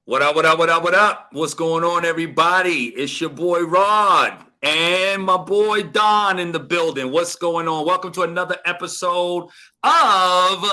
What up, what up, what up, what up? What's going on, everybody? It's your boy Rod and my boy Don in the building. What's going on? Welcome to another episode of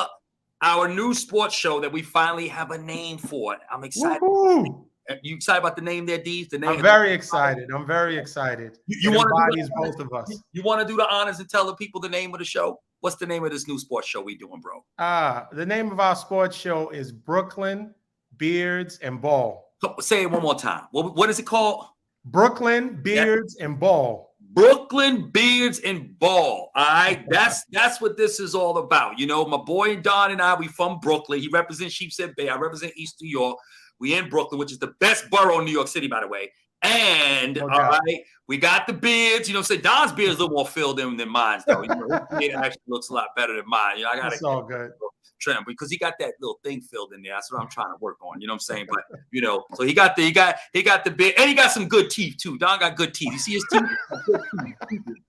our new sports show that we finally have a name for. I'm excited. Woo-hoo. You excited about the name there, Deez? The name. I'm very excited. I'm very excited. You it want embodies to both of us. You want to do the honors and tell the people the name of the show? What's the name of this new sports show we doing, bro? The name of our sports show is Brooklyn Beards and Ball. So, say it one more time. What is it called? Brooklyn Beards and Ball. Brooklyn Beards and Ball. All right. That's what this is all about. You know, my boy Don and I, we from Brooklyn. He represents Sheepshead Bay. I represent East New York. We in Brooklyn, which is the best borough in New York City, by the way. And all right, we got the beards. You know, say Don's beard is a little more filled in than mine, though. You know, his beard actually looks a lot better than mine. You know, I got It's all good. Trim because he got that little thing filled in there. That's what I'm trying to work on. You know what I'm saying? But you know, so he got the beard, and he got some good teeth too. Don got good teeth. You see his teeth?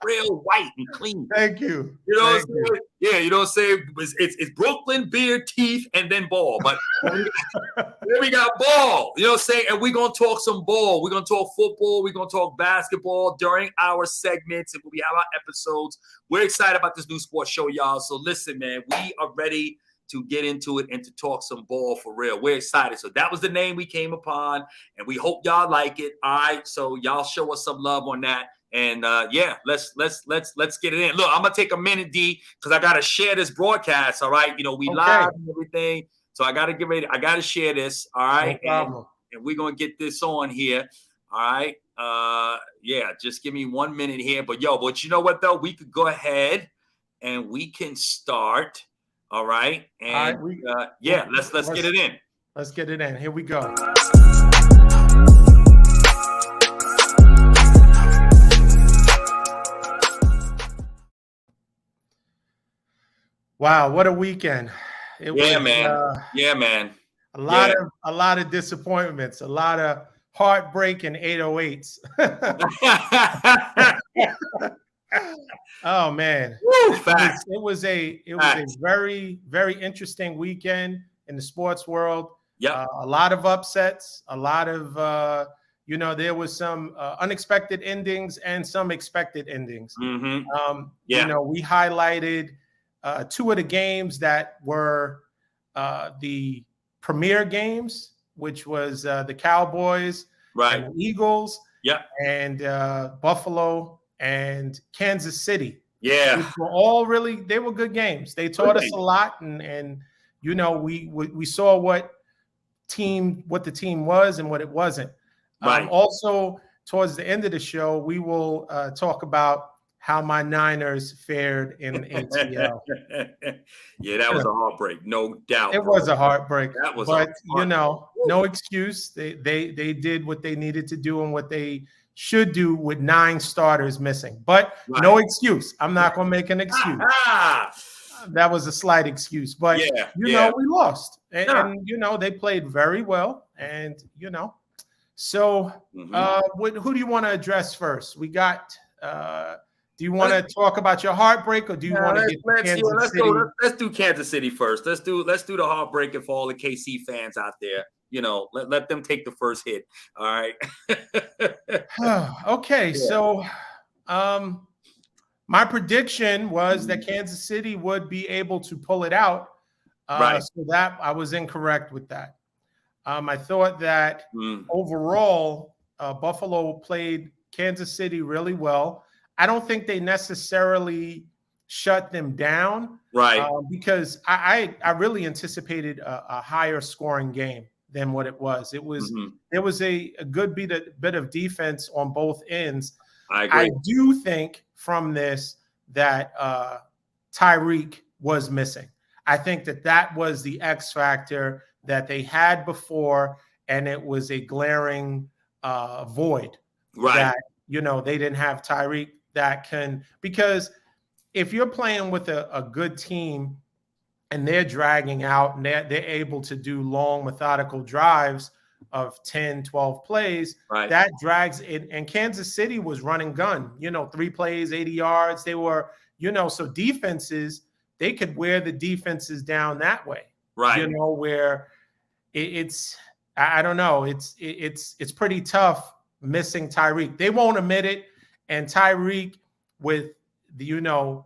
Real white and clean. Thank you. You know what I'm saying? Yeah, you know what I'm saying? It's Brooklyn beard, teeth, and then ball. But then we got ball. You know what I'm saying? And we're gonna talk some ball. We're gonna talk football. We're gonna talk basketball during our segments, and when we have our episodes. We're excited about this new sports show, y'all. So listen, man, we are ready to get into it and to talk some ball for real. We're excited. So that was the name we came upon, and we hope y'all like it. All right, so y'all show us some love on that. And yeah, let's get it in. Look, I'm gonna take a minute, D, because I gotta share this broadcast. All right, you know we live and everything, so I gotta get ready. I gotta share this. All right, no and we're gonna get this on here. All right. Yeah, just give me 1 minute here. But you know what though? We could go ahead and we can start. All right. And let's get it in. Let's get it in. Here we go. Wow, what a weekend. Man. A lot of disappointments, a lot of heartbreak and 808s. Oh man. Woo, it was a very, very interesting weekend in the sports world. Yeah. A lot of upsets, a lot of there was some unexpected endings and some expected endings. Mm-hmm. You know, we highlighted two of the games that were the premier games, which was the Cowboys and the Eagles, and Buffalo and Kansas City. Yeah, which were all they were good games. They taught us a lot, and you know, we saw what the team was and what it wasn't. Also, towards the end of the show, we will talk about how my Niners fared in ATL. Yeah, that was a heartbreak, no doubt. It was a heartbreak. You know, no excuse. They did what they needed to do and what they should do with 9 starters missing. But no excuse. I'm not going to make an excuse. That was a slight excuse. But you know, we lost, and you know, they played very well, and you know, so who do you want to address first? We got. Do you want to talk about your heartbreak, or do you want to get Kansas City? Let's do Kansas City first. Let's do the heartbreak for all the KC fans out there. You know, let them take the first hit. All right. Okay, so my prediction was that Kansas City would be able to pull it out. So that I was incorrect with that. I thought that overall, Buffalo played Kansas City really well. I don't think they necessarily shut them down, because I really anticipated a higher scoring game than what it was. It was there was a good bit of defense on both ends. I agree. I do think from this that Tyreek was missing. I think that was the X factor that they had before, and it was a glaring void. That, you know, they didn't have Tyreek because if you're playing with a good team and they're dragging out and they're able to do long methodical drives of 10, 12 plays, that drags it. And Kansas City was running gun, you know, 3 plays, 80 yards. They were, you know, so defenses, they could wear the defenses down that way. You know, where it's I don't know. It's pretty tough missing Tyreek. They won't admit it, and Tyreek with the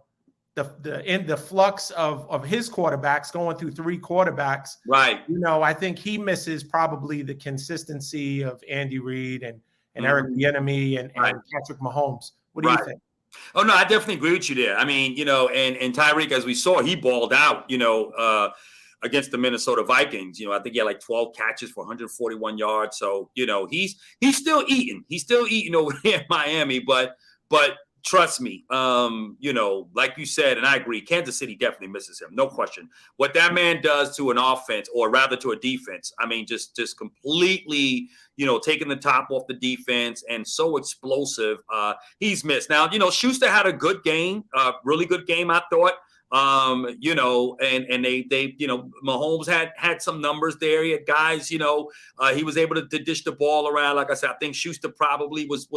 flux of his quarterbacks going through 3 quarterbacks. Right. I think he misses probably the consistency of Andy Reid and Eric Bieniemy and Patrick Mahomes. What do you think? Oh, no, I definitely agree with you there. I mean, and Tyreek, as we saw, he balled out, against the Minnesota Vikings. I think he had like 12 catches for 141 yards. So, he's still eating. He's still eating over here in Miami. But trust me, like you said, and I agree, Kansas City definitely misses him. No question. What that man does to an offense, or rather to a defense, I mean, just completely, taking the top off the defense and so explosive. He's missed. Now, Schuster had a good game, really good game, I thought. And they Mahomes had some numbers there. He had guys, he was able to dish the ball around. Like I said, I think Schuster probably was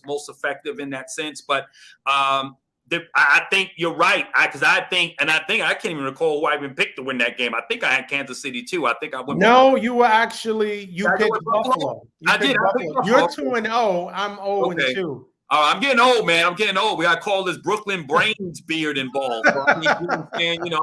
most effective in that sense. But I think you're right. I can't even recall who I even picked to win that game. I think I had Kansas City too. I think I went. No, you were actually you picked Buffalo. I did. You're 2-0. I'm 0-2. I'm getting old, man. I'm getting old. We got to call this Brooklyn Brains beard and ball. So, I'm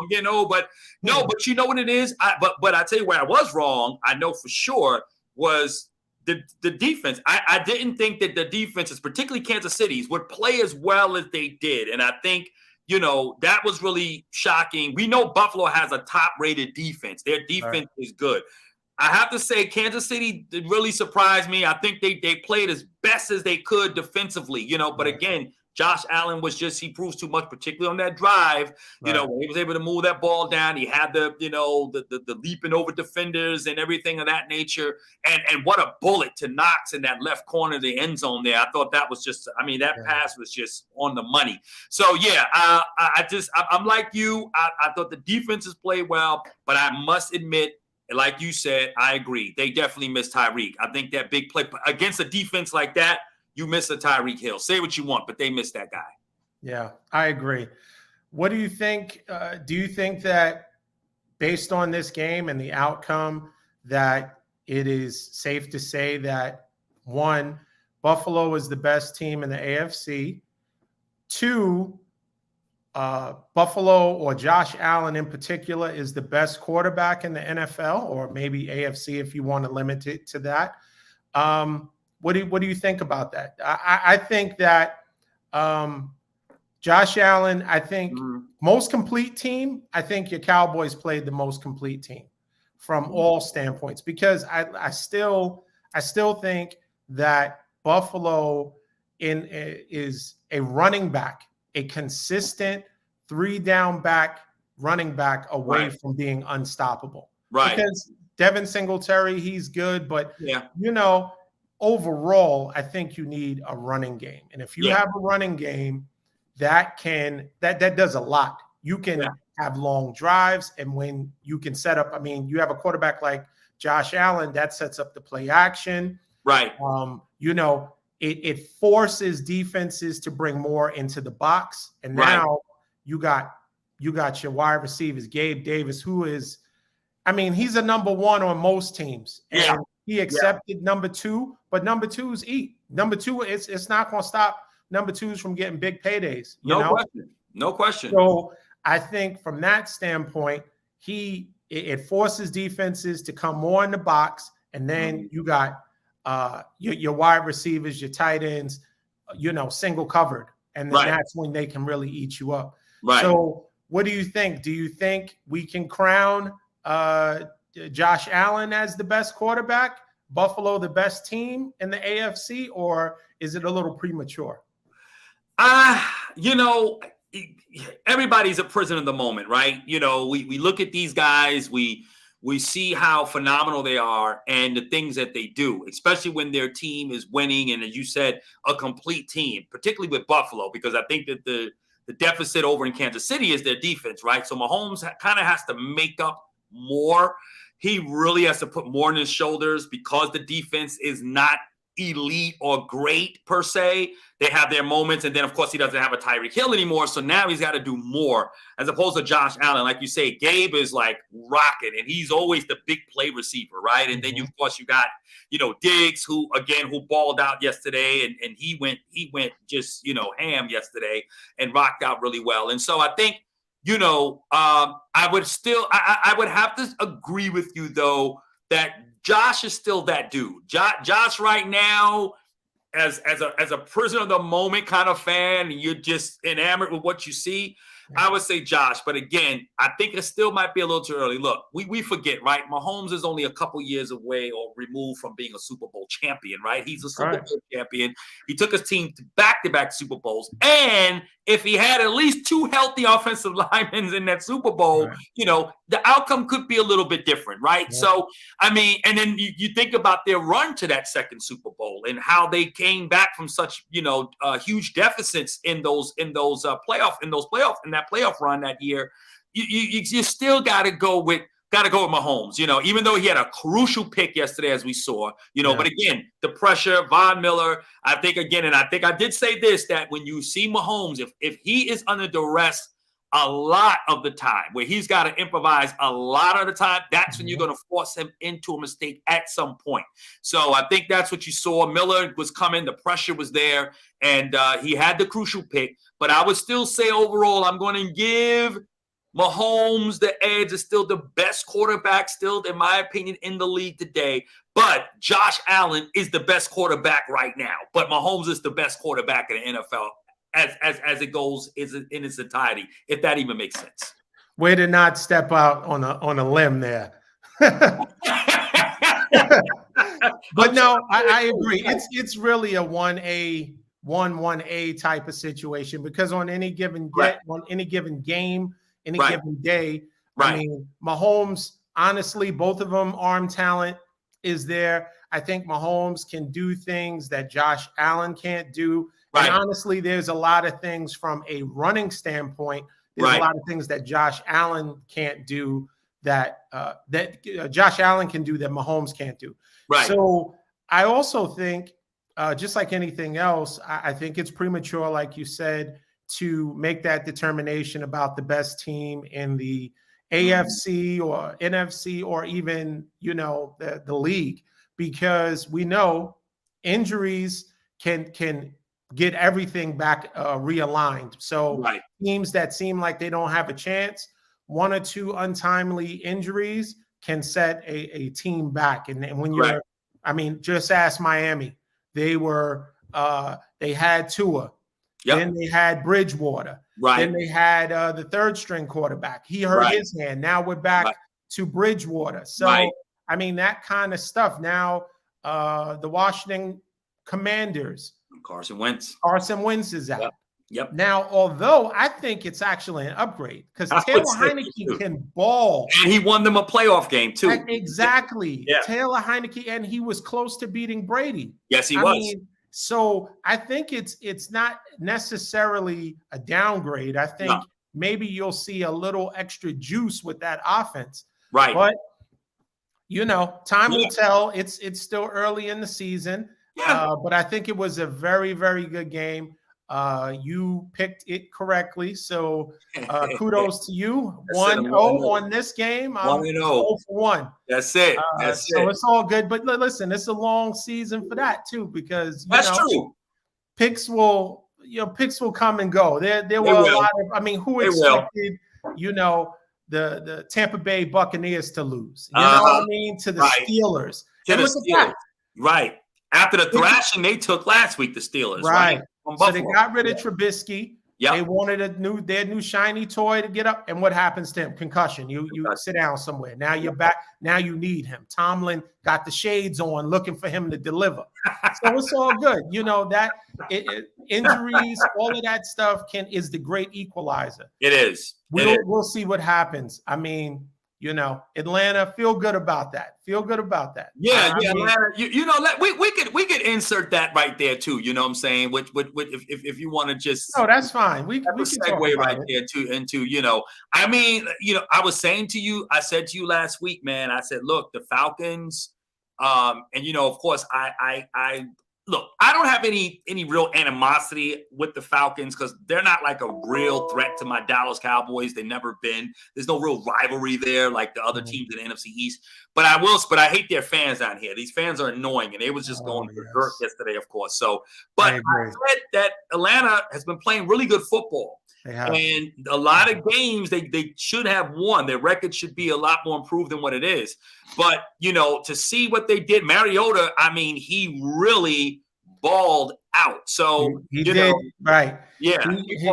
getting old. But no, but you know what it is? But I tell you where I was wrong, I know for sure, was the defense. I didn't think that the defenses, particularly Kansas City's, would play as well as they did. And I think, that was really shocking. We know Buffalo has a top-rated defense. Their defense is good. I have to say, Kansas City really surprised me. I think they played as best as they could defensively, but again, Josh Allen he proves too much, particularly on that drive. When he was able to move that ball down, he had the leaping over defenders and everything of that nature. And what a bullet to Knox in that left corner of the end zone there. I thought that was pass was just on the money. So yeah, I'm like you. I thought the defenses played well, but I must admit, like you said, I agree. They definitely missed Tyreek. I think that big play against a defense like that, you miss a Tyreek Hill. Say what you want, but they missed that guy. Yeah, I agree. What do you think? Do you think that based on this game and the outcome, that it is safe to say that, 1, Buffalo is the best team in the AFC, 2, Buffalo or Josh Allen in particular is the best quarterback in the NFL, or maybe AFC if you want to limit it to that? What do you think about that? I think that Josh Allen, I think most complete team. I think your Cowboys played the most complete team from all standpoints, because I still think that Buffalo is a running back, a consistent 3-down back running back away from being unstoppable. Right. Because Devin Singletary, he's good, but overall, I think you need a running game. And if you have a running game, that does a lot. You can have long drives, and when you can set up, you have a quarterback like Josh Allen that sets up the play action. Right. It forces defenses to bring more into the box. And now you got your wide receivers, Gabe Davis, who is, he's a number 1 on most teams. And he accepted number 2, but number 2s eat. Number 2, it's not going to stop number 2s from getting big paydays. No question. So I think from that standpoint, it forces defenses to come more in the box, and then you got your wide receivers, your tight ends, single covered. And then that's when they can really eat you up. Right. So what do you think? Do you think we can crown Josh Allen as the best quarterback, Buffalo the best team in the AFC, or is it a little premature? Everybody's a prisoner of the moment, right? We look at these guys, we see how phenomenal they are and the things that they do, especially when their team is winning. And as you said, a complete team, particularly with Buffalo, because I think that the deficit over in Kansas City is their defense, right? So Mahomes kind of has to make up more. He really has to put more on his shoulders because the defense is not elite or great per se. They have their moments, and then of course he doesn't have a Tyreek Hill anymore, so now he's got to do more as opposed to Josh Allen. Like you say, Gabe is like rocking, and he's always the big play receiver, right? And then you, of course, you got Diggs, who balled out yesterday, and he went just ham yesterday and rocked out really well. And so I think I would have to agree with you though that Josh is still that dude. Josh right now, as a prisoner of the moment kind of fan, and you're just enamored with what you see, I would say Josh. But again, I think it still might be a little too early. Look, we forget, right? Mahomes is only a couple years away or removed from being a Super Bowl champion, right? He's a Super Bowl champion. He took his team to back-to-back Super Bowls. And if he had at least 2 healthy offensive linemen in that Super Bowl, the outcome could be a little bit different, right? Yeah. So, I mean, and then you think about their run to that second Super Bowl and how they came back from such, huge deficits in that playoff run that year. You still got to go with Mahomes, even though he had a crucial pick yesterday, as we saw, but again, the pressure, Von Miller, I think I did say this, that when you see Mahomes, if he is under duress a lot of the time, where he's got to improvise a lot of the time, that's when you're going to force him into a mistake at some point. So I think that's what you saw. Miller was coming, the pressure was there, and he had the crucial pick. But I would still say overall, I'm going to give Mahomes the edge. Is still the best quarterback, still, in my opinion, in the league today. But Josh Allen is the best quarterback right now. But Mahomes is the best quarterback in the NFL as it goes in its entirety, if that even makes sense. Way to not step out on a limb there. But no, I agree. It's really a 1A type of situation, because on any given on any given game, any given day, I mean, Mahomes, honestly, both of them, arm talent is there. I think Mahomes can do things that Josh Allen can't do. And honestly, there's a lot of things from a running standpoint. There's a lot of things that Josh Allen can't do that Josh Allen can do that Mahomes can't do. Right. So I also think, just like anything else, I think it's premature, like you said, to make that determination about the best team in the AFC or NFC or even, the league, because we know injuries can get everything back realigned. So teams that seem like they don't have a chance, 1 or 2 untimely injuries can set a team back. And when you're, I mean, just ask Miami. They had Tua. Yep. Then they had Bridgewater. Then they had the third string quarterback. He hurt his hand. Now we're back to Bridgewater. So, I mean, that kind of stuff. Now, the Washington Commanders. Carson Wentz is out. Yep. Now, although I think it's actually an upgrade, because Taylor Heinicke can ball. And he won them a playoff game, too. Exactly. Yeah. Taylor Heinicke, and he was close to beating Brady. Yes, he was. Mean, so I think it's not necessarily a downgrade. I think maybe you'll see a little extra juice with that offense. Right. But, time will tell. It's still early in the season. Yeah. But I think it was a very, very good game. You picked it correctly. So kudos to you. 1-0 on this game. 1-0. 0 for 1. That's it. So it's all good. But listen, it's a long season for that too, because that's true. Picks will come and go. There were a lot of, I mean, who expected, the Tampa Bay Buccaneers to lose? You know what I mean? To the Steelers. And look at that. Right. After the thrashing they took last week, the Steelers. Right. So they got rid of Trubisky. Yep. They wanted their new shiny toy to get up. And what happens to him? Concussion. You sit down somewhere. Now you're back. Now you need him. Tomlin got the shades on, looking for him to deliver. So it's all good. That injuries, all of that stuff is the great equalizer. It is. We'll see what happens. I mean, Atlanta, feel good about that. Yeah, Atlanta. We could insert that right there too. You know what I'm saying? If you want to just. No, that's fine. We can segue right there into. I mean, I was saying to you, I said to you last week, man. I said, look, the Falcons. And of course, I look, I don't have any real animosity with the Falcons because they're not like a real threat to my Dallas Cowboys. They've never been. There's no real rivalry there like the other teams in the NFC East. But I hate their fans down here. These fans are annoying, and they was just going berserk yesterday, of course. So, but I said that Atlanta has been playing really good football. And a lot of games they should have won. Their record should be a lot more improved than what it is. But, to see what they did, Mariota, I mean, he really balled out. So, he did, right. Yeah. He did.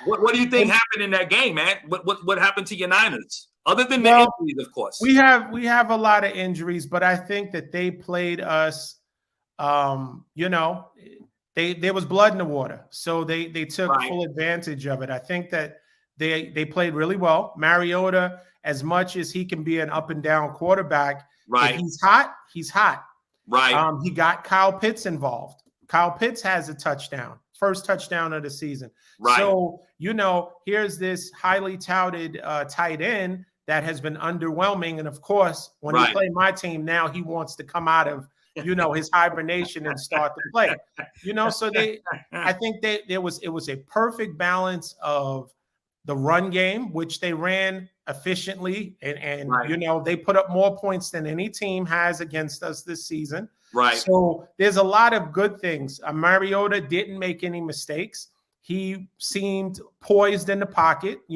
What do you think happened in that game, man? What happened to your Niners? Other than the injuries, of course. We have a lot of injuries, but I think that they played us, there was blood in the water. So they took full advantage of it. I think that they played really well. Mariota, as much as he can be an up and down quarterback, if he's hot. Right. He got Kyle Pitts involved. Kyle Pitts has a touchdown, first touchdown of the season. Right. So, here's this highly touted tight end that has been underwhelming. And of course, when he played my team, now he wants to come out of his hibernation and start to play. So I think it was a perfect balance of the run game, which they ran efficiently, and they put up more points than any team has against us this season. Right. So there's a lot of good things. Mariota didn't make any mistakes. He seemed poised in the pocket. He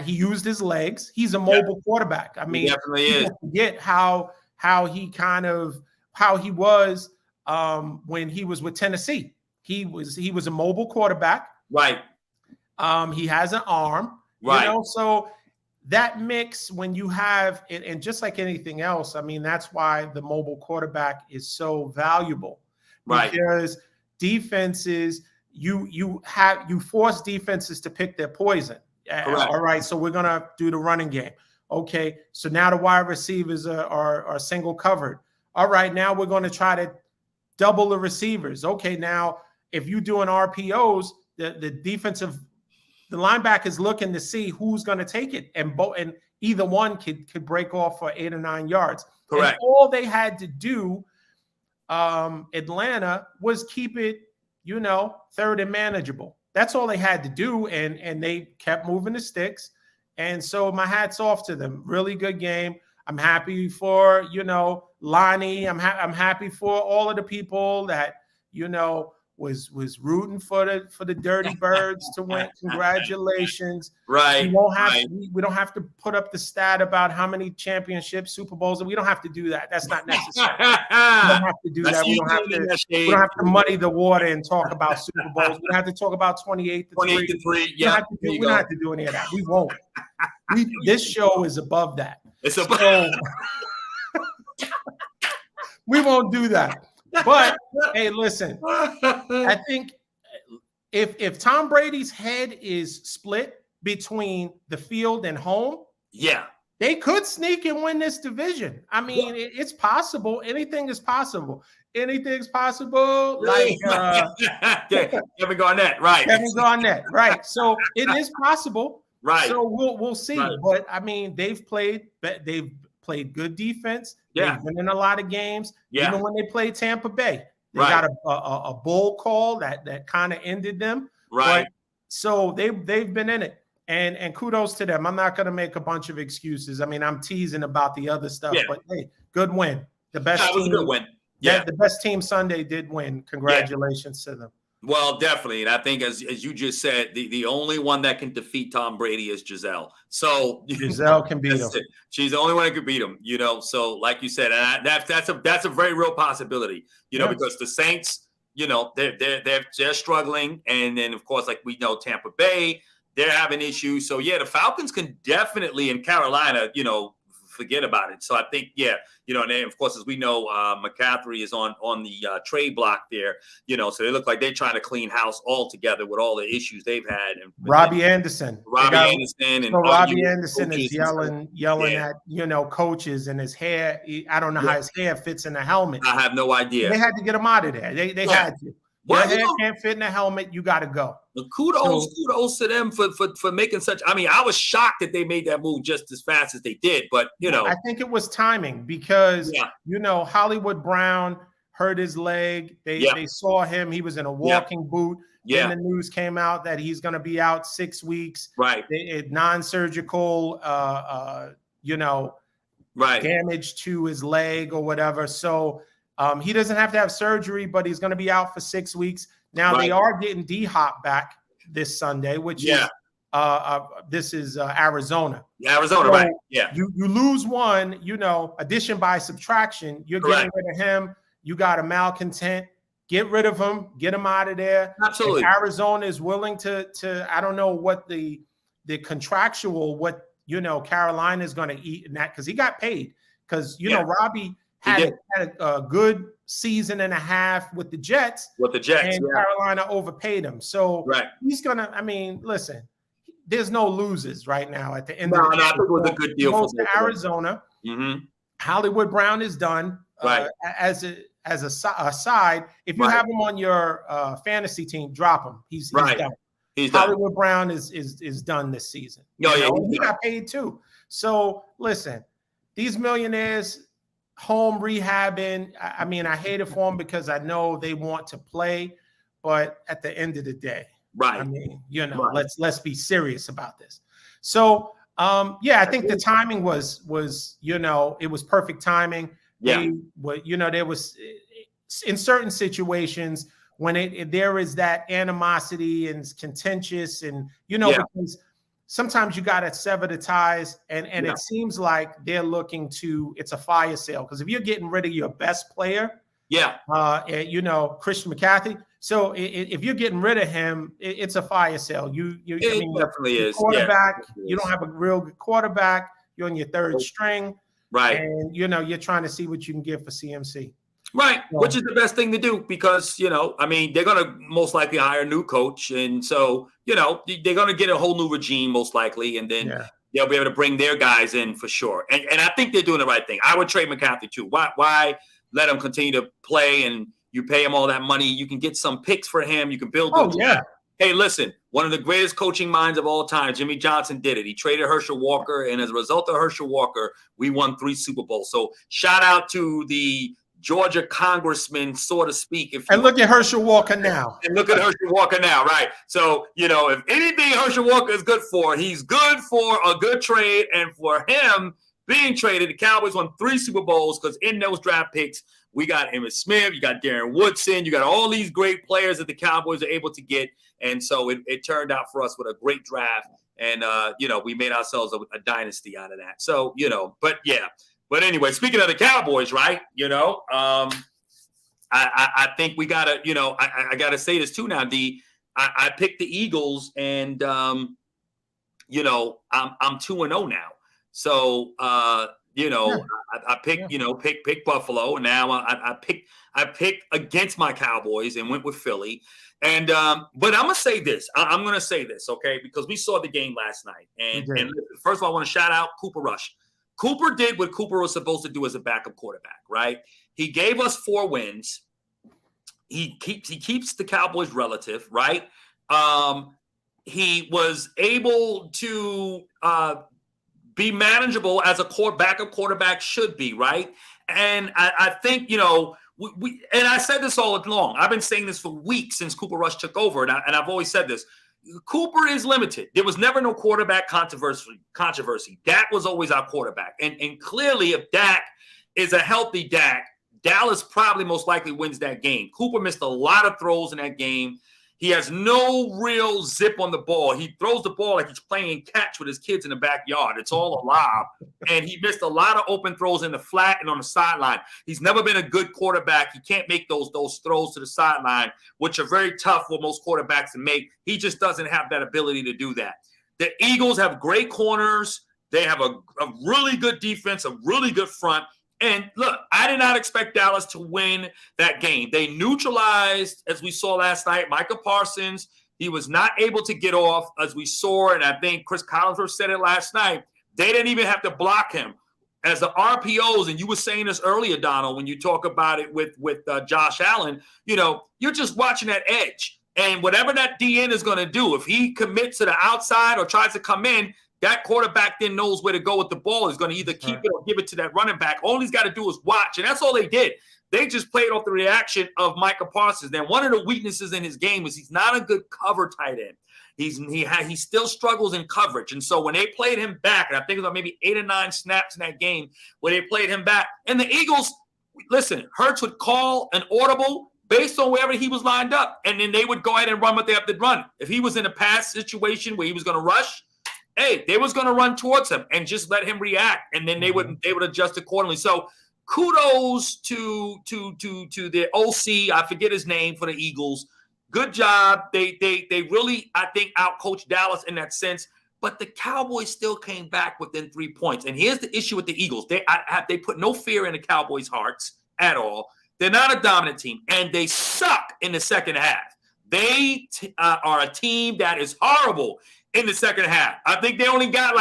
used his legs. He's a mobile quarterback. I mean, he definitely is. Forget how he was when he was with Tennessee. He was a mobile quarterback. Right. He has an arm. Right. So that mix, when you have it, and just like anything else, I mean, that's why the mobile quarterback is so valuable. Right. Because defenses, you force defenses to pick their poison. All right. So we're gonna do the running game. Okay, so now the wide receivers are single covered. All right, now we're going to try to double the receivers. Okay, now if you're doing RPOs, the linebacker is looking to see who's going to take it, and either one could break off for 8 or 9 yards. Correct. And all they had to do, Atlanta, was keep it, third and manageable. That's all they had to do, and they kept moving the sticks. And so my hat's off to them. Really good game. I'm happy for, Lonnie. I'm happy for all of the people that, was rooting for the Dirty Birds to win. Congratulations. Right. We don't have to put up the stat about how many championships, Super Bowls. We don't have to do that. That's not necessary. We don't have to do that. We don't have to muddy the water and talk about Super Bowls. We don't have to talk about 28 to 3. Yeah. We don't have to do any of that. We won't. This show is above that. It's above. We won't do that. But hey, listen, I think if Tom Brady's head is split between the field and home, they could sneak and win this division. I mean, it's possible. Anything is possible. Anything's possible. Like Kevin Garnett, right? Kevin Garnett, right? So it is possible. Right. So we'll see. Right. But I mean, they've played good defense. Yeah. They've been in a lot of games. Yeah. Even when they played Tampa Bay, they got a bull call that kind of ended them. Right. But, so they've been in it. And kudos to them. I'm not going to make a bunch of excuses. I mean, I'm teasing about the other stuff, but hey, good win. The best team. Was a good win. Yeah. The best team Sunday did win. Congratulations to them. Well, definitely. And I think as you just said, the only one that can defeat Tom Brady is Giselle. So Giselle can beat him. She's the only one that can beat him, So like you said, that's a very real possibility, because the Saints, they're struggling. And then of course, like we know, Tampa Bay, they're having issues. So yeah, the Falcons can definitely, in Carolina, forget about it. So I think, and then of course, as we know, McCaffrey is on the trade block there, so they look like they're trying to clean house altogether with all the issues they've had. And Robbie Anderson. Anderson is yelling at, coaches, and his hair. I don't know how his hair fits in the helmet. I have no idea. They had to get him out of there. They had to. Your Well, head can't fit in a helmet. You got to go. Kudos to them for making such. I mean, I was shocked that they made that move just as fast as they did. But I think it was timing because Hollywood Brown hurt his leg. They saw him. He was in a walking boot. Yeah. Then the news came out that he's going to be out 6 weeks. Right. Non-surgical, damage to his leg or whatever. So he doesn't have to have surgery, but he's going to be out for 6 weeks. Now they are getting D-Hop back this Sunday, which is this is Arizona. Arizona, so right? Yeah. You lose one, addition by subtraction. You're getting rid of him. You got a malcontent. Get rid of him. Get him out of there. Absolutely. If Arizona is willing to I don't know what the contractual Carolina is going to eat in that because he got paid because Robbie had a good season and a half with the Jets. And Carolina overpaid him. So he's gonna. I mean, listen, there's no losers right now at the end of the day. I think it was a good deal for Arizona. Mm-hmm. Hollywood Brown is done. As a side, if you have him on your fantasy team, drop him. He's done. Hollywood Brown is done this season. He got paid too. So listen, these millionaires home rehabbing. I mean, I hate it for them because I know they want to play, but at the end of the day, I mean, let's be serious about this. So I think the timing was it was perfect timing. There was in certain situations when there is that animosity and it's contentious and because sometimes you got to sever the ties and it seems like they're looking to it's a fire sale because if you're getting rid of your best player, Christian McCaffrey. So if you're getting rid of him, it's a fire sale. It definitely is. Quarterback, you don't have a real good quarterback. You're on your third string. Right. And, you're trying to see what you can get for CMC. Right. So, which is the best thing to do because, they're going to most likely hire a new coach. And so, they're going to get a whole new regime most likely. And then they'll be able to bring their guys in for sure. And I think they're doing the right thing. I would trade McCaffrey too. Why let him continue to play and you pay him all that money? You can get some picks for him. You can build. Hey, listen, one of the greatest coaching minds of all time, Jimmy Johnson, did it. He traded Herschel Walker, and as a result of Herschel Walker, we won 3 Super Bowls. So shout out to the Georgia congressman, so to speak. And look at Herschel Walker now. Right? So, if anything Herschel Walker is good for, he's good for a good trade. And for him being traded, the Cowboys won 3 Super Bowls because in those draft picks, we got Emmitt Smith, you got Darren Woodson, you got all these great players that the Cowboys are able to get. And so it turned out for us with a great draft. And, we made ourselves a dynasty out of that. So, But anyway, speaking of the Cowboys, right, I think we got to, I got to say this too now, D. I picked the Eagles and, I'm 2-0 now. So, I picked, pick Buffalo. And now I picked against my Cowboys and went with Philly. And but I'm gonna say this. I'm gonna say this, okay? Because we saw the game last night. And first of all, I want to shout out Cooper Rush. Cooper did what Cooper was supposed to do as a backup quarterback, right? He gave us 4 wins. He keeps the Cowboys relative, right? He was able to be manageable as a backup quarterback should be, right? And I think, we and I said this all along. I've been saying this for weeks since Cooper Rush took over, and I've always said this. Cooper is limited. There was never no quarterback controversy. Dak was always our quarterback. And clearly, if Dak is a healthy Dak, Dallas probably most likely wins that game. Cooper missed a lot of throws in that game. He has no real zip on the ball. He throws the ball like he's playing catch with his kids in the backyard. It's all a lob. And he missed a lot of open throws in the flat and on the sideline. He's never been a good quarterback. He can't make those throws to the sideline, which are very tough for most quarterbacks to make. He just doesn't have that ability to do that. The Eagles have great corners. They have a really good defense, a really good front. And look, I did not expect Dallas to win that game. They neutralized, as we saw last night, Micah Parsons. He was not able to get off, as we saw, and I think Chris Collinsworth said it last night. They didn't even have to block him. as the RPOs, and you were saying this earlier, Donald, when you talk about it with Josh Allen, you're just watching that edge. And whatever that DN is going to do, if he commits to the outside or tries to come in, that quarterback then knows where to go with the ball. He's going to either keep it or give it to that running back. All he's got to do is watch. And that's all they did. They just played off the reaction of Micah Parsons. Then one of the weaknesses in his game is he's not a good cover tight end. He still struggles in coverage. And so when they played him back, and I think it was maybe 8 or 9 snaps in that game where they played him back, and the Eagles, listen, Hurts would call an audible based on wherever he was lined up, and then they would go ahead and run what they have to run. If he was in a pass situation where he was going to rush, hey, they was going to run towards him and just let him react, and then they would adjust accordingly. So kudos to the OC, I forget his name, for the Eagles. Good job. They really, I think, outcoached Dallas in that sense. But the Cowboys still came back within 3 points. And here's the issue with the Eagles. They put no fear in the Cowboys' hearts at all. They're not a dominant team, and they suck in the second half. They are a team that is horrible in the second half. I think they only got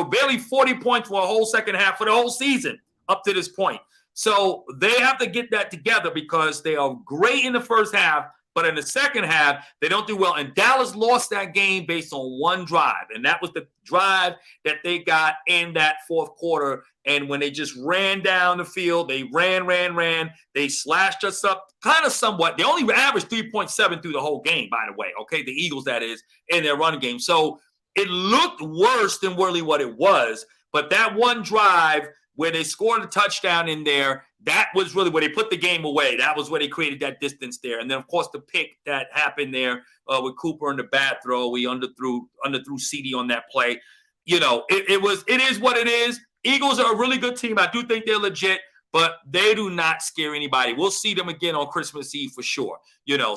barely 40 points for a whole second half for the whole season up to this point. So they have to get that together because they are great in the first half, but in the second half, they don't do well. And Dallas lost that game based on one drive, and that was the drive that they got in that fourth quarter. And when they just ran down the field, they ran. They slashed us up kind of somewhat. They only averaged 3.7 through the whole game, by the way. Okay, the Eagles, that is, in their run game. So it looked worse than really what it was. But that one drive where they scored a touchdown in there, that was really where they put the game away. That was where they created that distance there. And then, of course, the pick that happened there with Cooper and the bad throw, we underthrew CD on that play. It is what it is. Eagles are a really good team. I do think they're legit, but they do not scare anybody. We'll see them again on Christmas Eve for sure.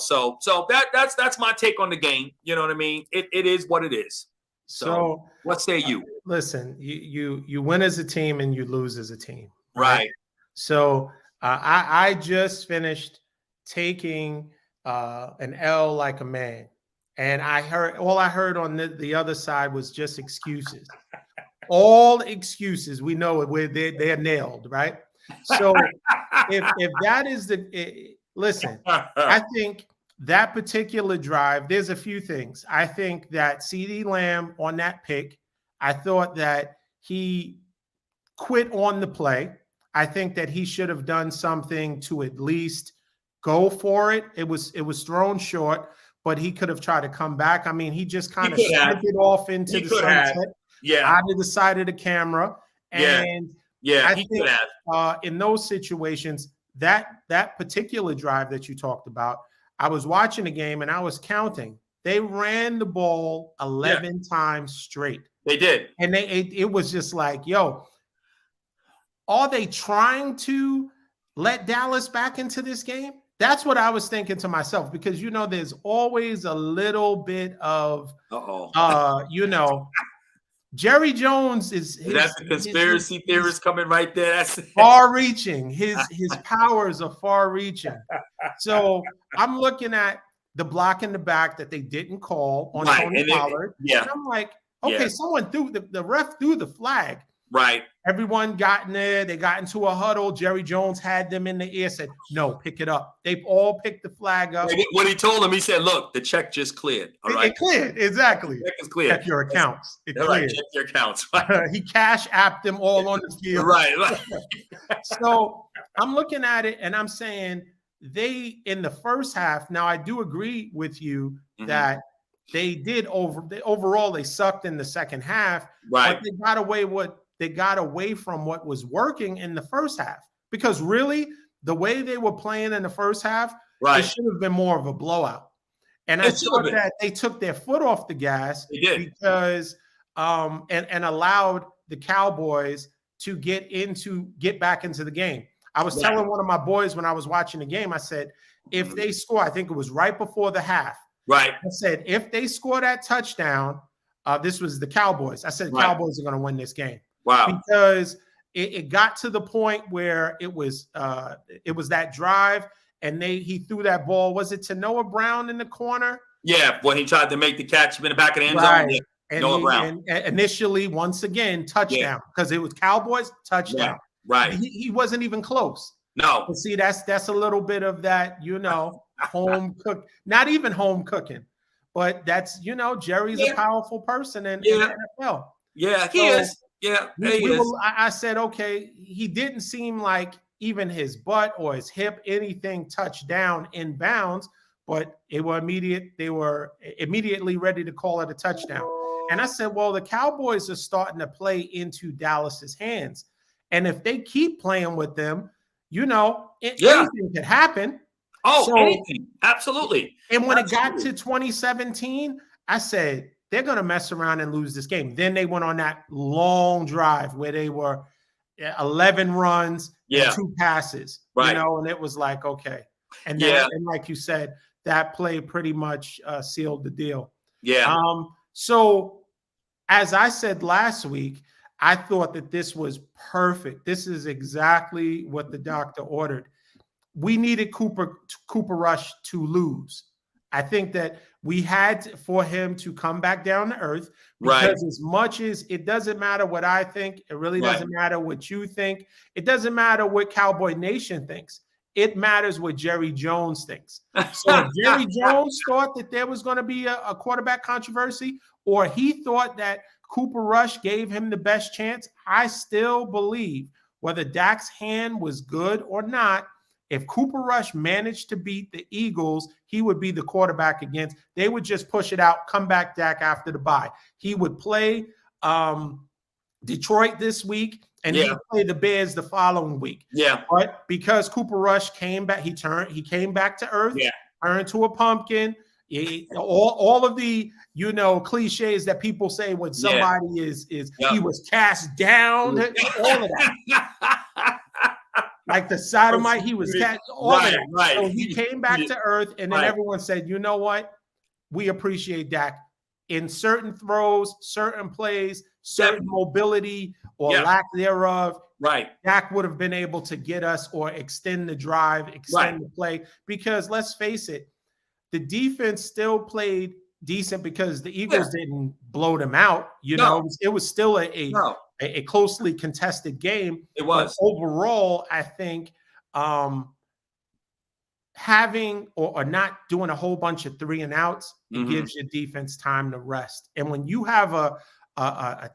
So that's my take on the game. You know what I mean? It is what it is. So what say you? Listen, you win as a team and you lose as a team. Right. So I just finished taking an L like a man. And all I heard on the other side was just excuses. All excuses. We know it. They're nailed, right? So if that is listen, I think that particular drive, there's a few things. I think that CeeDee Lamb on that pick, I thought that he quit on the play. I think that he should have done something to at least go for it. It was thrown short, but he could have tried to come back. I mean, he just kind of shifted off into the sunset, out of the side of the camera. And I think in those situations, that particular drive that you talked about, I was watching the game and I was counting. They ran the ball 11 times straight. They did. And it was just like, yo, are they trying to let Dallas back into this game? That's what I was thinking to myself, because, there's always a little bit of, Jerry Jones that's the conspiracy theorist coming right there. That's far-reaching. His powers are far-reaching. So I'm looking at the block in the back that they didn't call on Tony Pollard. And I'm like, okay, someone threw the ref threw the flag. Right. Everyone got in there. They got into a huddle. Jerry Jones had them in the ear, said, no, pick it up. They all picked the flag up. What he told them, he said, look, the check just cleared. All right. It cleared. Exactly. The check is cleared. Check your accounts. It cleared. Right. Check your accounts. Right. He cash apped them all on the field. Right. So I'm looking at it and I'm saying in the first half, now I do agree with you that they did overall they sucked in the second half. Right. But they got away from what was working in the first half, because really the way they were playing in the first half, it should have been more of a blowout. And I thought that they took their foot off the gas because and allowed the Cowboys to get back into the game. I was telling one of my boys when I was watching the game, I said, if they score, I think it was right before the half. Right. I said, if they score that touchdown, this was the Cowboys. I said, Cowboys are going to win this game. Wow. Because it got to the point where it was that drive, and he threw that ball. Was it to Noah Brown in the corner? Yeah, when he tried to make the catch in the back of the end zone. And Noah Brown. and initially, once again, touchdown, because it was Cowboys touchdown. Right. He wasn't even close. No. But see, that's a little bit of that, home cook, not even home cooking, but that's, Jerry's a powerful person in the NFL. Yeah, he is. Yeah, he is. I said, okay, he didn't seem like even his butt or his hip, anything touched down in bounds, but they were immediately ready to call it a touchdown. And I said, well, the Cowboys are starting to play into Dallas's hands. And if they keep playing with them, anything could happen. Oh, anything. Absolutely. And when it got to 2017, I said, they're going to mess around and lose this game. Then they went on that long drive where they were 11 runs and 2 passes, and it was like, okay. And then, and like you said, that play pretty much sealed the deal. Yeah. So as I said last week, I thought that this was perfect. This is exactly what the doctor ordered. We needed Cooper Rush to lose. I think that we had for him to come back down to earth, because as much as it doesn't matter what I think, it really doesn't matter what you think. It doesn't matter what Cowboy Nation thinks. It matters what Jerry Jones thinks. So if Jerry Jones thought that there was going to be a quarterback controversy, or he thought that Cooper Rush gave him the best chance, I still believe, whether Dak's hand was good or not, if Cooper Rush managed to beat the Eagles, he would be the quarterback against. They would just push it out, come back Dak after the bye. He would play Detroit this week, and he would play the Bears the following week. Yeah. But because Cooper Rush came back, he came back to earth, turned to a pumpkin. All of the cliches that people say when somebody is he was cast down, all of that. Like the sodomite, he was cast, all of that. Right. So he came back to earth, and then everyone said, you know what? We appreciate Dak in certain throws, certain plays, certain mobility or lack thereof. Right. Dak would have been able to get us or extend the drive, extend the play, because let's face it, the defense still played decent because the Eagles didn't blow them out. It was still a closely contested game. It was. But overall, I think having or not doing a whole bunch of 3 and outs, it gives your defense time to rest. And when you have a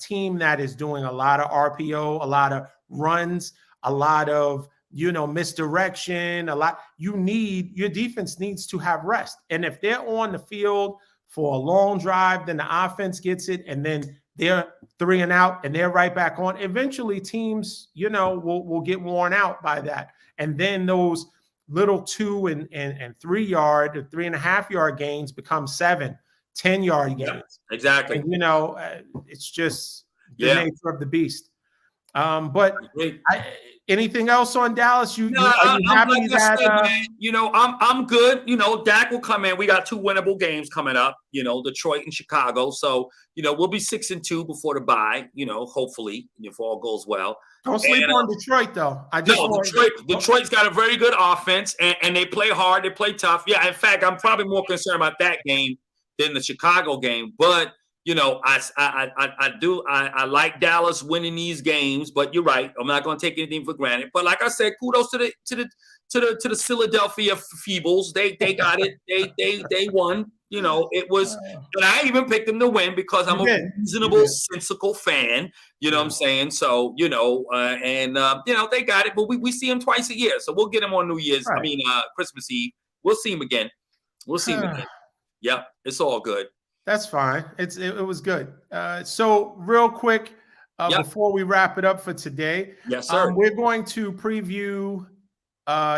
team that is doing a lot of RPO, a lot of runs, a lot of misdirection, your defense needs to have rest. And if they're on the field for a long drive, then the offense gets it, and then they're 3 and out and they're right back on. Eventually teams, will get worn out by that. And then those little 2 and 3 yard or 3.5 yard gains become 7, 10-yard gains. Yeah, exactly. And, it's just the nature of the beast. But anything else on Dallas? I'm good. Dak will come in. We got 2 winnable games coming up. Detroit and Chicago. So we'll be 6-2 before the bye. Hopefully, if all goes well. Don't sleep on Detroit, though. Detroit's got a very good offense, and they play hard. They play tough. Yeah, in fact, I'm probably more concerned about that game than the Chicago game. But I like Dallas winning these games, but you're right. I'm not going to take anything for granted. But like I said, kudos to the Philadelphia Feebles. They got it. They won. It was, and I even picked them to win because I'm a reasonable, sensical fan. You know what I'm saying? So they got it. But we see them twice a year, so we'll get them on New Year's. Right. Christmas Eve. We'll see them again. Yep, it's all good. That's fine. It was good. So real quick, before we wrap it up for today, yes, sir. We're going to preview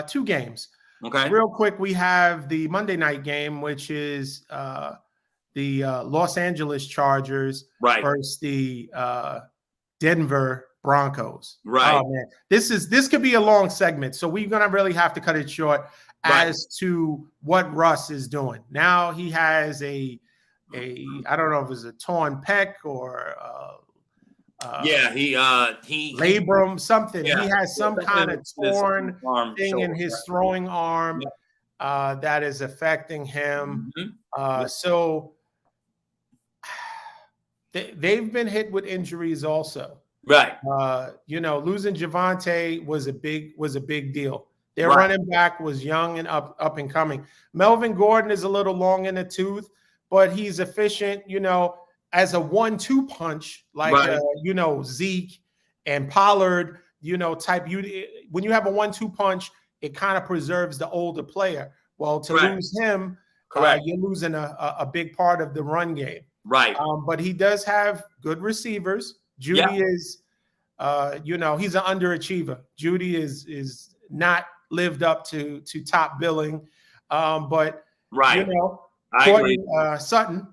2 games. Okay. Real quick, we have the Monday night game, which is the Los Angeles Chargers versus the Denver Broncos. Right. Oh man, this could be a long segment, so we're gonna really have to cut it short as to what Russ is doing. Now he has I don't know if it's a torn pec or he labrum, something. He has some kind of torn thing in his throwing arm that is affecting him. So they've been hit with injuries also. Right. Losing Javonte was a big deal. Their Right. running back was young and up and coming. Melvin Gordon is a little long in the tooth, but he's efficient, as a 1-2 punch, like Right. Zeke and Pollard, type. When you have a 1-2 punch, it kind of preserves the older player. Well, to Correct. lose him, Correct. you're losing a big part of the run game. Right. But he does have good receivers. Judy is, he's an underachiever. Judy is not lived up to top billing. But right. Courtland Sutton,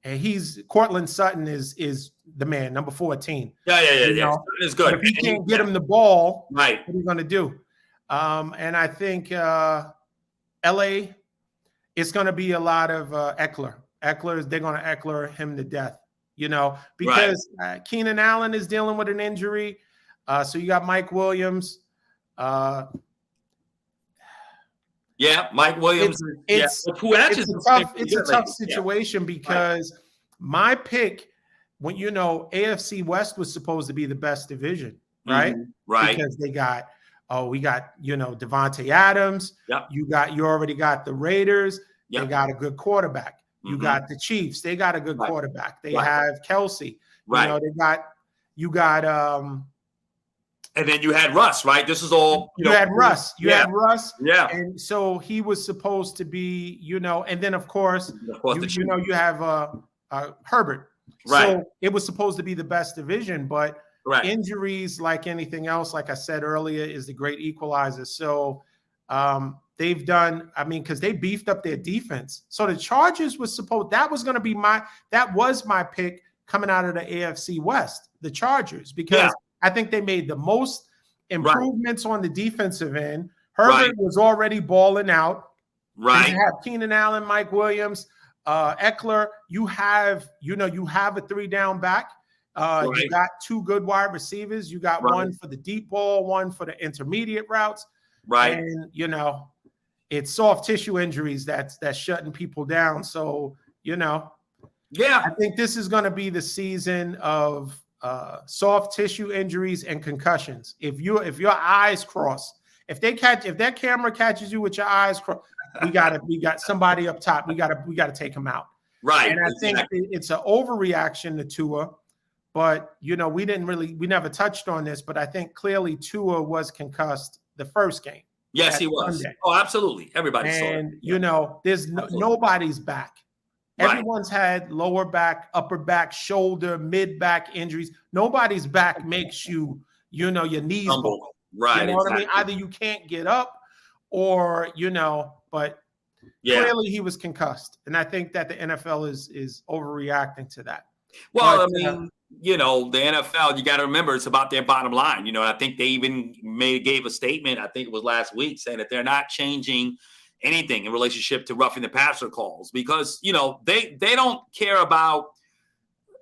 and Courtland Sutton is the man, number 14. Yeah. Sutton is good. But if you can't get him the ball, right, what are you going to do? And I think LA, it's going to be a lot of Eckler. They're going to Eckler him to death, because Keenan Allen is dealing with an injury. So you got Mike Williams. Mike Williams. It's a tough situation because my pick, when AFC West was supposed to be the best division, right? Mm-hmm. Right. Because we got Devontae Adams. Yep. You already got the Raiders. Yep. They got a good quarterback. You got the Chiefs. They got a good quarterback. They have Kelsey. Right. You got and then you had Russ, right? This is all you had Russ. You had Russ. Yeah. And so he was supposed to be, and then of course you have Herbert. Right. So it was supposed to be the best division, but injuries, like anything else, like I said earlier, is the great equalizer. So they've done, because they beefed up their defense. So the Chargers that was my pick coming out of the AFC West, the Chargers, because I think they made the most improvements on the defensive end. Herbert was already balling out. Right. And you have Keenan Allen, Mike Williams, Eckler. You have a 3-down back. You got 2 good wide receivers. You got one for the deep ball, one for the intermediate routes. Right. And it's soft tissue injuries that's shutting people down. So, I think this is going to be the season of soft tissue injuries and concussions. If your eyes cross, if that camera catches you with your eyes crossed, we got somebody up top. We got to take him out. Right. And I think it's an overreaction to Tua, but we never touched on this, but I think clearly Tua was concussed the first game. Yes, he was. Sunday. Oh, absolutely. Everybody saw it. And there's nobody's back. Everyone's had lower back, upper back, shoulder, mid back injuries. Nobody's back makes your knees humble. Right. You know what I mean? Either you can't get up or, but clearly he was concussed. And I think that the NFL is overreacting to that. Well, the NFL, you got to remember, it's about their bottom line. I think they even gave a statement, I think it was last week, saying that they're not changing anything in relationship to roughing the passer calls because, they don't care about,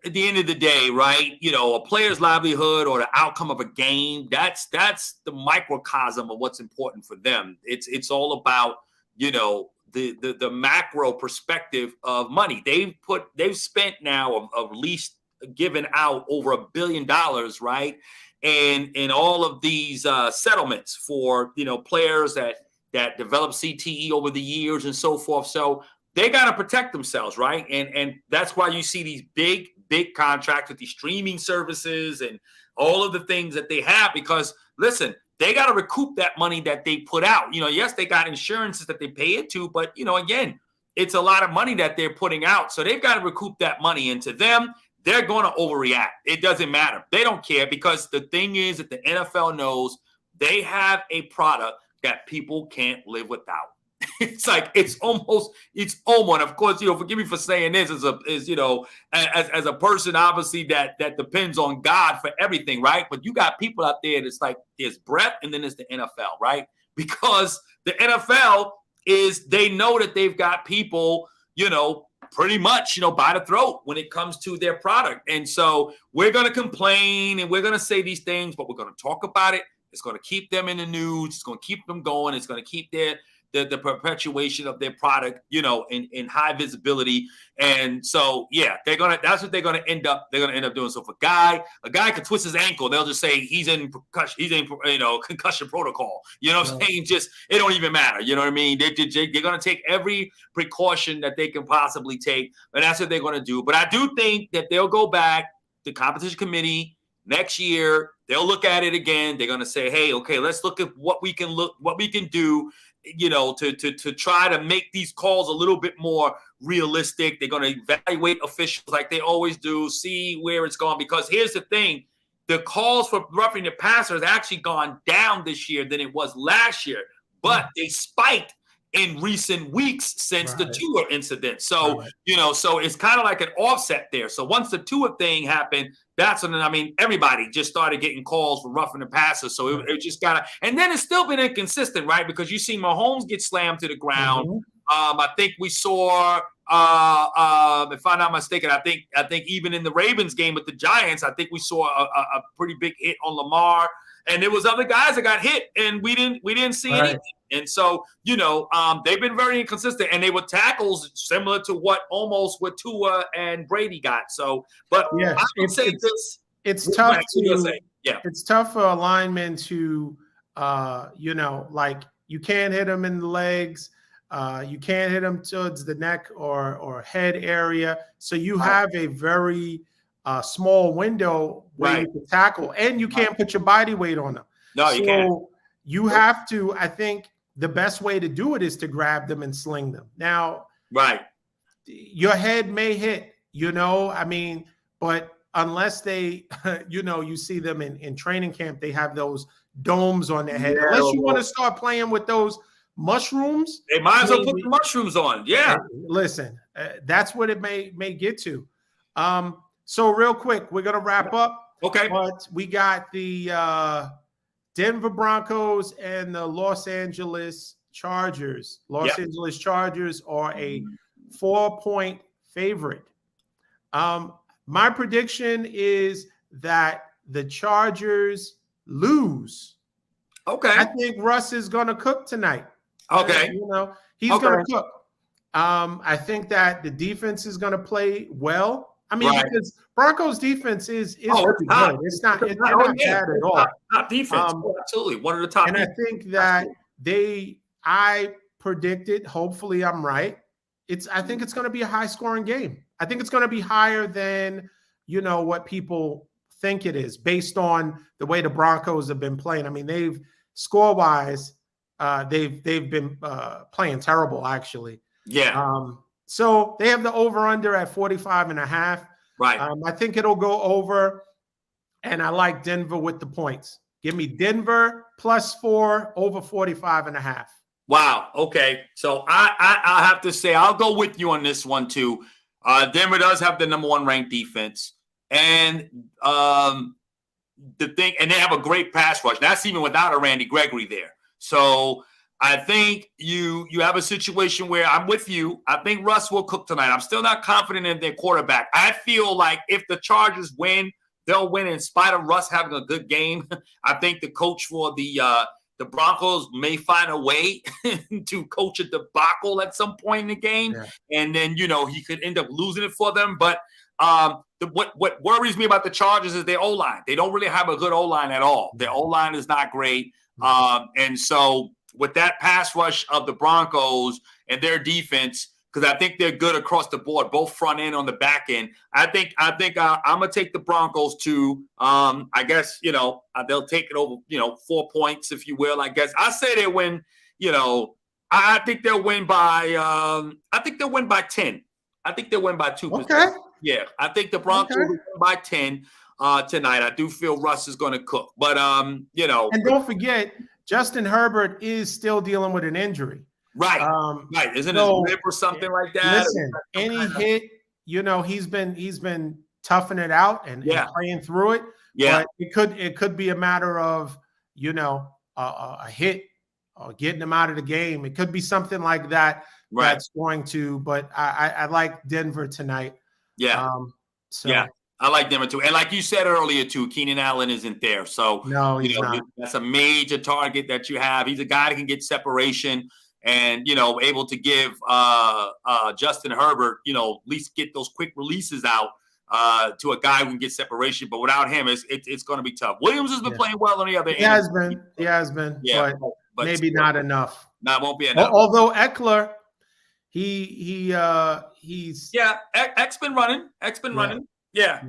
at the end of the day, right? A player's livelihood or the outcome of a game. That's the microcosm of what's important for them. It's all about, the macro perspective of money. They've spent now of least given out over $1 billion, right? And in all of these settlements for, players that develop CTE over the years and so forth. So they got to protect themselves, right? And that's why you see these big contracts with these streaming services and all of the things that they have, because listen, they got to recoup that money that they put out. Yes, they got insurances that they pay into, but again, it's a lot of money that they're putting out. So they've got to recoup that money. And to them, they're going to overreact. It doesn't matter. They don't care, because the thing is that the NFL knows they have a product that people can't live without. It's almost, and of course, forgive me for saying this as a person, obviously that depends on God for everything, right? But you got people out there that's like, there's breath and then there's the NFL, right? Because the NFL they know that they've got people, pretty much, by the throat when it comes to their product. And so we're going to complain and we're going to say these things, but we're going to talk about it. It's going to keep them in the news. It's going to keep them going. It's going to keep the perpetuation of their product, in high visibility. And so, yeah, that's what they're gonna end up doing. So if a guy could twist his ankle, they'll just say he's in concussion protocol. You know what I'm saying? Just, it don't even matter. You know what I mean? They're gonna take every precaution that they can possibly take, and that's what they're gonna do. But I do think that they'll go back to competition committee next year. They'll look at it again. They're going to say, hey, okay, let's look at what we can do, to try to make these calls a little bit more realistic. They're going to evaluate officials like they always do, see where it's gone. Because here's the thing, the calls for roughing the passer has actually gone down this year than it was last year, but they spiked in recent weeks since the Tua incident. So, so it's kind of like an offset there. So once the Tua thing happened, that's when, everybody just started getting calls for roughing the passer. So it just and then it's still been inconsistent, right? Because you see Mahomes get slammed to the ground. I think we saw, if I'm not mistaken, I think even in the Ravens game with the Giants, I think we saw a pretty big hit on Lamar. And there was other guys that got hit, and we didn't see anything. And so, they've been very inconsistent, and they were tackles similar to what Tua and Brady got. So, but I would say this. It's tough it's tough for a lineman to, like, you can't hit him in the legs. You can't hit him towards the neck or head area. So you have a very small window where you can tackle, and you can't put your body weight on them. No, you can't. You have to, I think the best way to do it is to grab them and sling them. Now, your head may hit, but unless they, you see them in training camp, they have those domes on their head. Unless you want to start playing with those mushrooms. They might as well put the mushrooms on. Yeah. Listen, that's what it may get to. So real quick, we're going to wrap up. Okay. But we got the Denver Broncos and the Los Angeles Chargers. Angeles Chargers are a 4-point favorite. My prediction is that the Chargers lose. Okay. I think Russ is going to cook tonight. Okay. He's going to cook. I think that the defense is going to play well. Because Broncos defense is pretty good. It's not bad at all. Top defense. Absolutely. One of the top. And I think that I predicted, hopefully I'm right. I think it's going to be a high scoring game. I think it's going to be higher than, what people think it is based on the way the Broncos have been playing. They've score wise, they've been playing terrible actually. Yeah. So they have the over-under at 45.5. Right. I think it'll go over, and I like Denver with the points. Give me Denver +4 over 45.5. Wow. Okay. So I have to say I'll go with you on this one too. Denver does have the number 1 ranked defense, and they have a great pass rush. That's even without a Randy Gregory there. So I think you have a situation where I'm with you. I think Russ will cook tonight. I'm still not confident in their quarterback. I feel like if the Chargers win, they'll win in spite of Russ having a good game. I think the coach for the Broncos may find a way to coach a debacle at some point in the game. Yeah. And then, he could end up losing it for them. But what worries me about the Chargers is their O-line. They don't really have a good O-line at all. Their O-line is not great. And so with that pass rush of the Broncos and their defense, because I think they're good across the board, both front end on the back end. I think I'm gonna take the Broncos to. I guess they'll take it over. 4 points, if you will. I guess I say they win. I think they'll win by. I think they'll win by 10. I think they'll win by 2. Okay. Yeah, I think the Broncos will win by 10 tonight. I do feel Russ is going to cook, but And don't forget, Justin Herbert is still dealing with an injury. Right. Right. Isn't it a rib or something like that? Listen, any hit, he's been toughing it out and playing through it. Yeah. But it could be a matter of, a hit or getting him out of the game. It could be something like that. Right. That's going to, but I like Denver tonight. Yeah. I like Denver too. And like you said earlier too, Keenan Allen isn't there. So no, he's not. That's a major target that you have. He's a guy that can get separation. and able to give Justin Herbert, at least get those quick releases out to a guy who can get separation. But without him, it's going to be tough. Williams has been playing well on the other end. He has been, yeah, but maybe not enough. That won't be enough. Although Eckler, he's X been running. Yeah.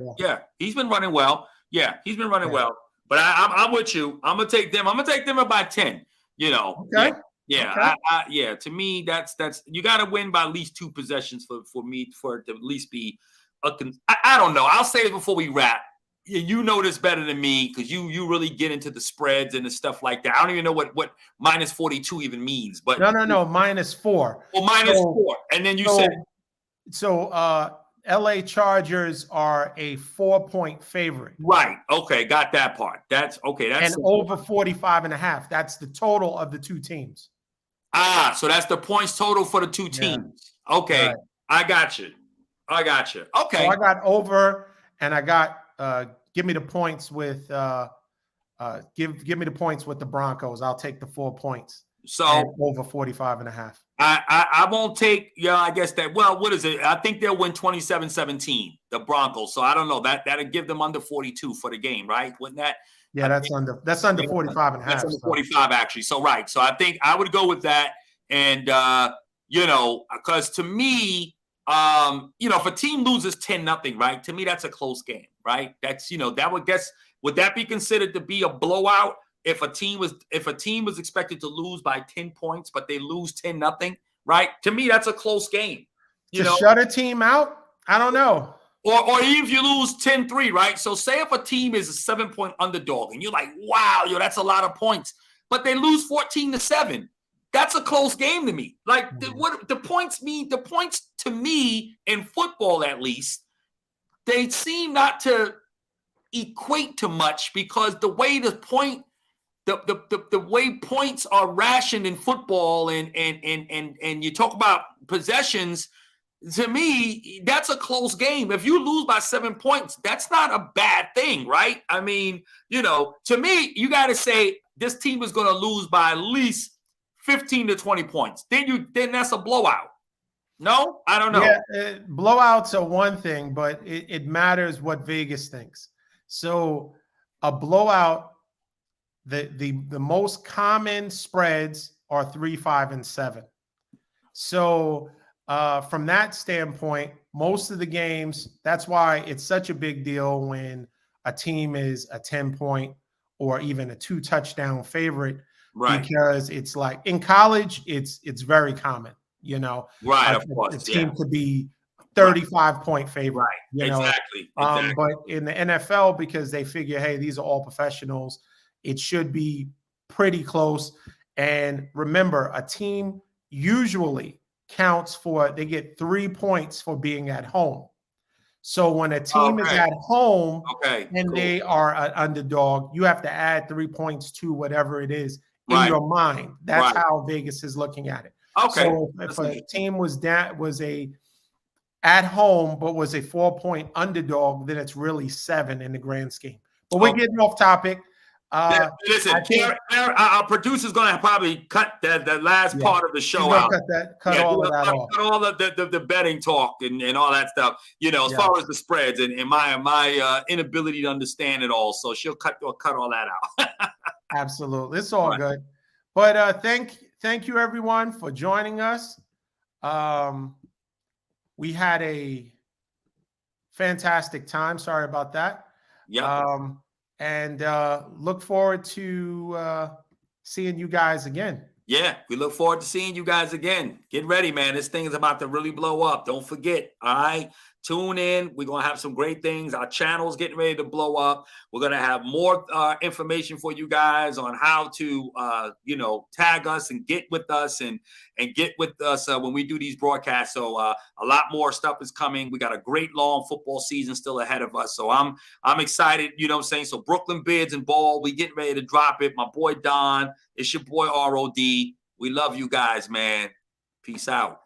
He's been running well. Yeah, he's been running well. But I'm with you. I'm gonna take them. I'm gonna take them about 10. Okay. Yeah. To me, that's you got to win by at least 2 possessions for me for it to at least be I don't know. I'll say it before we wrap. You know this better than me because you really get into the spreads and the stuff like that. I don't even know what minus 42 even means. But no, -4. Well, -4, and then you said LA Chargers are a 4-point favorite. Right. Okay, got that part. That's okay. That's and over 45.5. That's the total of the 2 teams. So that's the points total for the 2 teams. Yeah. Okay, right. I got you. Okay, so I got over, and I got give me the points with give me the points with the Broncos. I'll take the 4 points. So over 45.5. I won't take, I guess that, well, what is it? I think they'll win 27-17, the Broncos. So I don't know. That'll give them under 42 for the game, right? Wouldn't that? Yeah, that's under 45.5. That's under 45, actually. So, right. So I think I would go with that. And, because to me, if a team loses 10-0, right? To me, that's a close game, right? That's, would that be considered to be a blowout? If a team was expected to lose by 10 points, but they lose 10-0, right? To me, that's a close game. Shut a team out? I don't know. Or even if you lose 10-3, right? So say if a team is a 7-point underdog and you're like, wow, that's a lot of points, but they lose 14-7. That's a close game to me. Like what the points mean, the points to me in football, at least, they seem not to equate to much because the way the way points are rationed in football and you talk about possessions, to me, that's a close game. If you lose by 7 points, that's not a bad thing, right? I mean, to me, you got to say this team is going to lose by at least 15 to 20 points. Then that's a blowout. No, I don't know. Yeah, blowouts are one thing, but it matters what Vegas thinks. So a blowout, the most common spreads are 3, 5, and 7. So from that standpoint, most of the games, that's why it's such a big deal when a team is a 10-point or even a 2-touchdown favorite, right? Because it's like in college, it's very common, Right, of course. The team could be 35-point favorite, right? Exactly. But in the NFL, because they figure, hey, these are all professionals, it should be pretty close. And remember, a team usually they get 3 points for being at home. So when a team is at home and they are an underdog, you have to add 3 points to whatever it is in your mind. That's how Vegas is looking at it. Okay. So if a team was at home but was a 4-point underdog, then it's really 7 in the grand scheme. But we're getting off topic. Listen, our producer's going to probably cut the last part of the show out. Cut all of that off. Cut all the betting talk and all that stuff. As far as the spreads and my inability to understand it all. So she'll cut all that out. Absolutely, it's all good. But thank you everyone for joining us. We had a fantastic time. Sorry about that. Yeah. And look forward to seeing you guys again. Yeah, we look forward to seeing you guys again. Get ready, man. This thing is about to really blow up. Don't forget, all right? Tune in. We're going to have some great things. Our channel's getting ready to blow up. We're going to have more information for you guys on how to, tag us and get with us and get with us when we do these broadcasts. So a lot more stuff is coming. We got a great long football season still ahead of us. So I'm excited, So Brooklyn Bids and Ball, we getting ready to drop it. My boy Don, it's your boy ROD. We love you guys, man. Peace out.